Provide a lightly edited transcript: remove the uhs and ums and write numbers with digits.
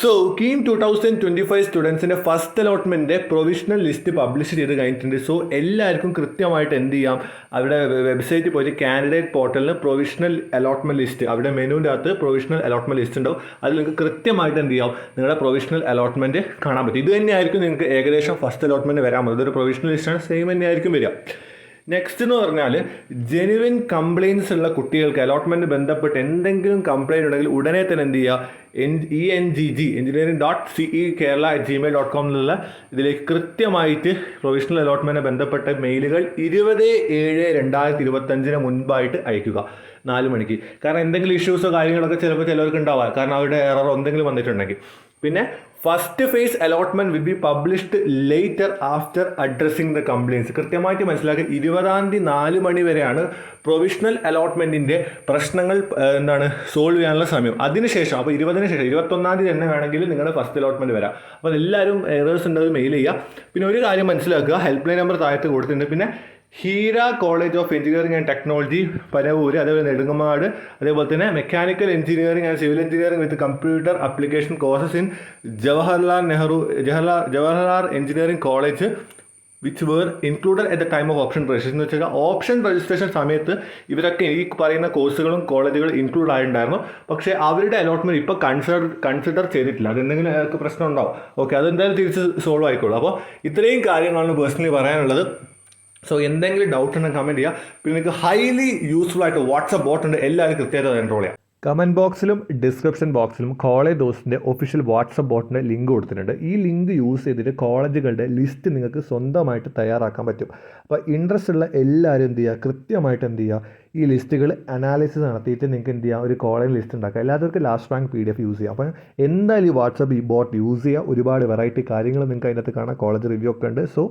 So KEAM 2025 സ്റ്റുഡൻസിൻ്റെ first allotment provisional list publish ചെയ്ത് കഴിഞ്ഞിട്ടുണ്ട്. സോ എല്ലാവർക്കും കൃത്യമായിട്ട് എന്ത് ചെയ്യാം, അവിടെ വെബ്സൈറ്റിൽ പോയിട്ട് കാൻഡിഡേറ്റ് പോർട്ടലിന് പ്രൊവിഷണൽ അലോട്ട്മെൻറ്റ് ലിസ്റ്റ്, അവിടെ മെനുവിൻ്റെ അകത്ത് പ്രൊവിഷണൽ അലോട്ട്മെൻറ്റ് ലിസ്റ്റ് ഉണ്ടാവും. അതിൽ നിങ്ങൾക്ക് കൃത്യമായിട്ട് എന്ത് ചെയ്യാം, നിങ്ങളുടെ പ്രൊവിഷണൽ അലോട്ട്മെൻറ്റ് കാണാൻ പറ്റും. ഇത് തന്നെയായിരിക്കും നിങ്ങൾക്ക് ഏകദേശം ഫസ്റ്റ് അലോട്ട്മെൻറ്റ് വരാൻ മതി. ഇതൊരു പ്രൊവിഷണൽ ലിസ്റ്റാണ്, സെയിം തന്നെയായിരിക്കും വരിക. നെക്സ്റ്റ് എന്ന് പറഞ്ഞാൽ ജെനുവിൻ കംപ്ലയിൻസ് ഉള്ള കുട്ടികൾക്ക് അലോട്ട്മെൻറ്റ് ബന്ധപ്പെട്ട് എന്തെങ്കിലും കംപ്ലയിൻ്റ് ഉണ്ടെങ്കിൽ ഉടനെ തന്നെ എന്ത് ചെയ്യുക, engineering.ce kerala@gmail.com എന്നുള്ള ഇതിലേക്ക് കൃത്യമായിട്ട് പ്രൊവിഷണൽ അലോട്ട്മെൻറ്റ് ബന്ധപ്പെട്ട മെയിലുകൾ 20/7/2025 മുൻപായിട്ട് അയക്കുക 4 മണിക്ക്. കാരണം എന്തെങ്കിലും ഇഷ്യൂസോ കാര്യങ്ങളൊക്കെ ചിലപ്പോൾ ചിലവർക്ക് ഉണ്ടാവാം, കാരണം അവരുടെ എററോ എന്തെങ്കിലും വന്നിട്ടുണ്ടെങ്കിൽ. പിന്നെ first phase allotment will be published later after addressing the compliance. കൃത്യമായിട്ട് മനസ്സിലാക്കി 20-ാം തീയതി 4 മണി വരെയാണ് പ്രൊവിഷണൽ അലോട്ട്മെൻറ്റിൻ്റെ പ്രശ്നങ്ങൾ സോൾവ് ചെയ്യാനുള്ള സമയം. അതിനുശേഷം അപ്പോൾ 20-ന് ശേഷം 21-ാം തീയതി തന്നെ വേണമെങ്കിൽ നിങ്ങളുടെ ഫസ്റ്റ് അലോട്ട്മെൻറ്റ് വരാം. അപ്പോൾ എല്ലാവരും എറേഴ്സ് ഉണ്ടെങ്കിൽ മെയിൽ ചെയ്യുക. പിന്നെ ഒരു കാര്യം മനസ്സിലാക്കുക, ഹെൽപ്പ് ലൈൻ നമ്പർ താഴത്ത് കൊടുത്തിട്ടുണ്ട്. പിന്നെ Heera college of engineering and technology Panavoor, അതേപോലെ നെടുങ്ങമാട്, അതേപോലെ തന്നെ mechanical engineering and civil engineering with computer application courses in Jawaharlal engineering college which were included at the time of option registration. എന്ന് വെച്ചാൽ ഓപ്ഷൻ രജിസ്ട്രേഷൻ സമയത്ത് ഇവരൊക്കെ ഈ പറയുന്ന കോഴ്സുകളും കോളേജുകളും ഇൻക്ലൂഡ് ആയിട്ടുണ്ടായിരുന്നു. പക്ഷേ അവരുടെ അലോട്ട്മെൻറ്റ് ഇപ്പോൾ കൺസിഡർ ചെയ്തിട്ടില്ല. അതെന്തെങ്കിലും പ്രശ്നം ഉണ്ടാവും. ഓക്കെ, അതെന്തായാലും തിരിച്ച് സോൾവ് ആയിക്കോളൂ. അപ്പോൾ ഇത്രയും കാര്യങ്ങളാണ് പേഴ്സണലി പറയാനുള്ളത്. സോ എന്തെങ്കിലും ഡൗട്ട് ഉണ്ടെങ്കിൽ കമൻറ്റ് ചെയ്യുക. പിന്നെ നിങ്ങൾക്ക് ഹൈലി യൂസ്ഫുൾ ആയിട്ട് വാട്സപ്പ് ബോട്ട് ഉണ്ട്, എല്ലാവരും കൃത്യമായിട്ട് എൻറോൾ ചെയ്യാം. കമൻറ്റ് ബോക്സിലും ഡിസ്ക്രിപ്ഷൻ ബോക്സിലും കോളേജ് ദോസ്റ്റിൻ്റെ ഒഫീഷ്യൽ വാട്സപ്പ് ബോട്ടിൻ്റെ ലിങ്ക് കൊടുത്തിട്ടുണ്ട്. ഈ ലിങ്ക് യൂസ് ചെയ്തിട്ട് കോളേജുകളുടെ ലിസ്റ്റ് നിങ്ങൾക്ക് സ്വന്തമായിട്ട് തയ്യാറാക്കാൻ പറ്റും. അപ്പോൾ ഇൻട്രസ്റ്റ് ഉള്ള എല്ലാവരും എന്ത് ചെയ്യുക, കൃത്യമായിട്ട് എന്ത് ചെയ്യുക, ഈ ലിസ്റ്റുകൾ അനാലിസിസ് നടത്തിയിട്ട് നിങ്ങൾക്ക് എന്ത് ചെയ്യുക, ഒരു കോളേജ് ലിസ്റ്റ് ഉണ്ടാക്കുക. എല്ലാവർക്കും ലാസ്റ്റ് റാങ്ക് PDF യൂസ് ചെയ്യുക. അപ്പോൾ എന്തായാലും ഈ വാട്സപ്പ് ഈ ബോട്ട് യൂസ് ചെയ്യുക. ഒരുപാട് വെറൈറ്റി കാര്യങ്ങൾ നിങ്ങൾക്ക് അതിനകത്ത് കാണാം. കോളേജ് റിവ്യൂ ഒക്കെ ഉണ്ട്. സോ